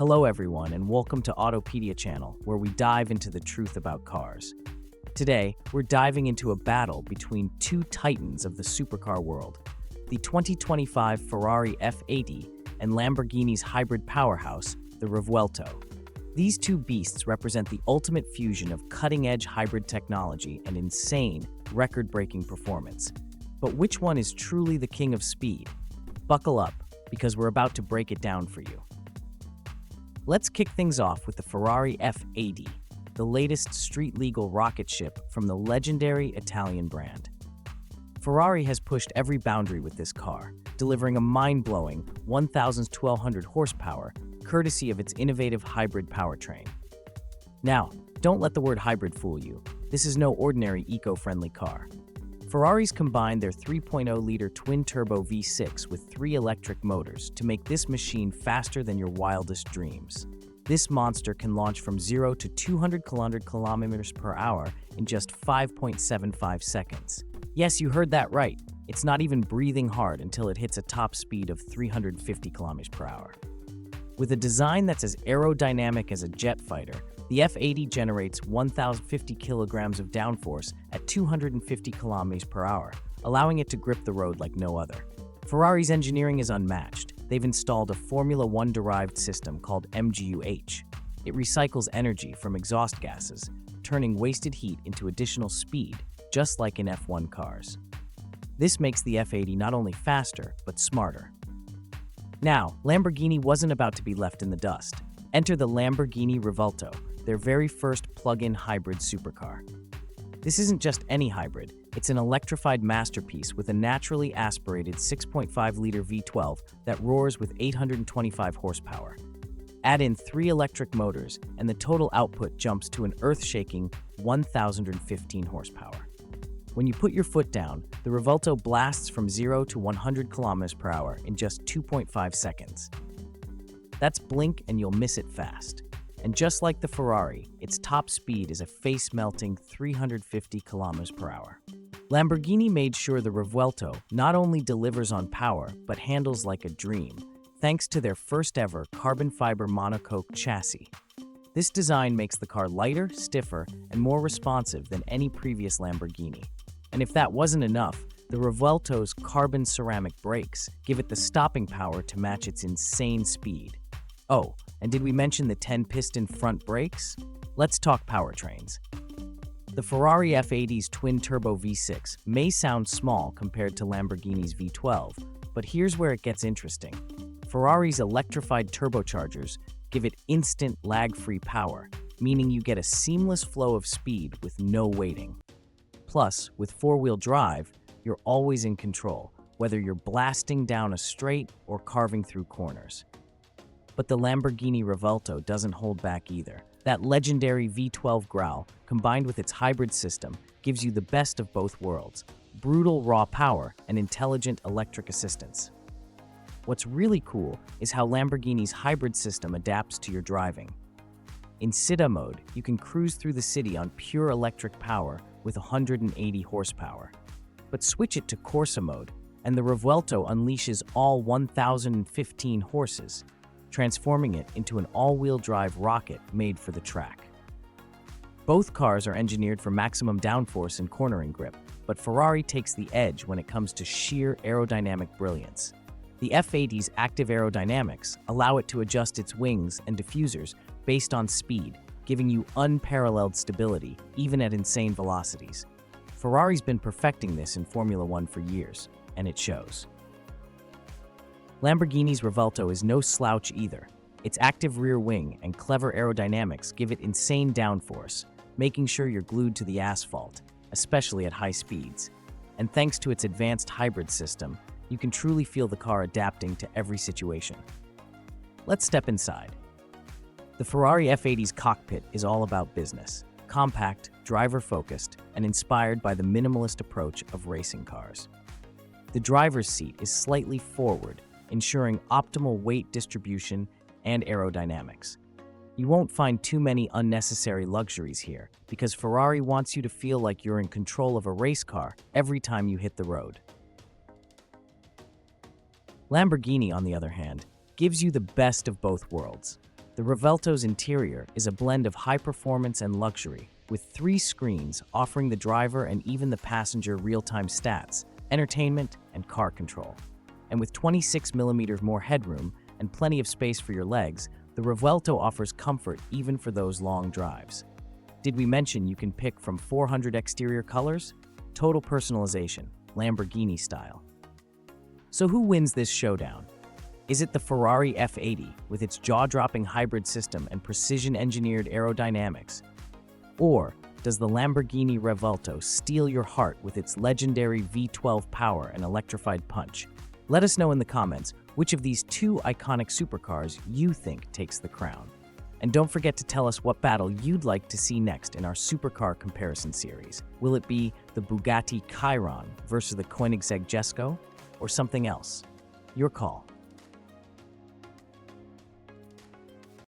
Hello everyone and welcome to Autopedia channel, where we dive into the truth about cars. Today, we're diving into a battle between two titans of the supercar world, the 2025 Ferrari F80 and Lamborghini's hybrid powerhouse, the Revuelto. These two beasts represent the ultimate fusion of cutting-edge hybrid technology and insane, record-breaking performance. But which one is truly the king of speed? Buckle up, because we're about to break it down for you. Let's kick things off with the Ferrari F80, the latest street-legal rocket ship from the legendary Italian brand. Ferrari has pushed every boundary with this car, delivering a mind-blowing 1,200 horsepower, courtesy of its innovative hybrid powertrain. Now, don't let the word hybrid fool you. This is no ordinary eco-friendly car. Ferraris combined their 3.0-liter twin-turbo V6 with 3 electric motors to make this machine faster than your wildest dreams. This monster can launch from 0 to 200 kilometers per hour in just 5.75 seconds. Yes, you heard that right. It's not even breathing hard until it hits a top speed of 350 kilometers per hour. With a design that's as aerodynamic as a jet fighter, the F80 generates 1,050 kilograms of downforce at 250 kilometers per hour, allowing it to grip the road like no other. Ferrari's engineering is unmatched. They've installed a Formula One-derived system called MGU-H. It recycles energy from exhaust gases, turning wasted heat into additional speed, just like in F1 cars. This makes the F80 not only faster, but smarter. Now, Lamborghini wasn't about to be left in the dust. Enter the Lamborghini Revuelto, their very first plug-in hybrid supercar. This isn't just any hybrid, it's an electrified masterpiece with a naturally aspirated 6.5-liter V12 that roars with 825 horsepower. Add in 3 electric motors, and the total output jumps to an earth-shaking 1,015 horsepower. When you put your foot down, the Revuelto blasts from 0 to 100 kilometers per hour in just 2.5 seconds. That's blink and you'll miss it fast. And just like the Ferrari, its top speed is a face-melting 350 kilometers per hour. Lamborghini made sure the Revuelto not only delivers on power, but handles like a dream, thanks to their first-ever carbon fiber monocoque chassis. This design makes the car lighter, stiffer, and more responsive than any previous Lamborghini. And if that wasn't enough, the Revuelto's carbon ceramic brakes give it the stopping power to match its insane speed. Oh, and did we mention the 10-piston front brakes? Let's talk powertrains. The Ferrari F80's twin-turbo V6 may sound small compared to Lamborghini's V12, but here's where it gets interesting. Ferrari's electrified turbochargers give it instant lag-free power, meaning you get a seamless flow of speed with no waiting. Plus, with four-wheel drive, you're always in control, whether you're blasting down a straight or carving through corners. But the Lamborghini Revuelto doesn't hold back either. That legendary V12 growl, combined with its hybrid system, gives you the best of both worlds: brutal raw power and intelligent electric assistance. What's really cool is how Lamborghini's hybrid system adapts to your driving. In Città mode, you can cruise through the city on pure electric power with 180 horsepower. But switch it to Corsa mode, and the Revuelto unleashes all 1,015 horses, transforming it into an all-wheel drive rocket made for the track. Both cars are engineered for maximum downforce and cornering grip, but Ferrari takes the edge when it comes to sheer aerodynamic brilliance. The F80's active aerodynamics allow it to adjust its wings and diffusers based on speed, giving you unparalleled stability, even at insane velocities. Ferrari's been perfecting this in Formula One for years, and it shows. Lamborghini's Revuelto is no slouch either. Its active rear wing and clever aerodynamics give it insane downforce, making sure you're glued to the asphalt, especially at high speeds. And thanks to its advanced hybrid system, you can truly feel the car adapting to every situation. Let's step inside. The Ferrari F80's cockpit is all about business: compact, driver-focused, and inspired by the minimalist approach of racing cars. The driver's seat is slightly forward, ensuring optimal weight distribution and aerodynamics. You won't find too many unnecessary luxuries here, because Ferrari wants you to feel like you're in control of a race car every time you hit the road. Lamborghini, on the other hand, gives you the best of both worlds. The Revuelto's interior is a blend of high performance and luxury, with 3 screens offering the driver and even the passenger real-time stats, entertainment, and car control. And with 26mm more headroom and plenty of space for your legs, the Revuelto offers comfort even for those long drives. Did we mention you can pick from 400 exterior colors? Total personalization, Lamborghini style. So who wins this showdown? Is it the Ferrari F80 with its jaw-dropping hybrid system and precision-engineered aerodynamics? Or does the Lamborghini Revuelto steal your heart with its legendary V12 power and electrified punch? Let us know in the comments which of these 2 iconic supercars you think takes the crown. And don't forget to tell us what battle you'd like to see next in our supercar comparison series. Will it be the Bugatti Chiron versus the Koenigsegg Jesko, or something else? Your call.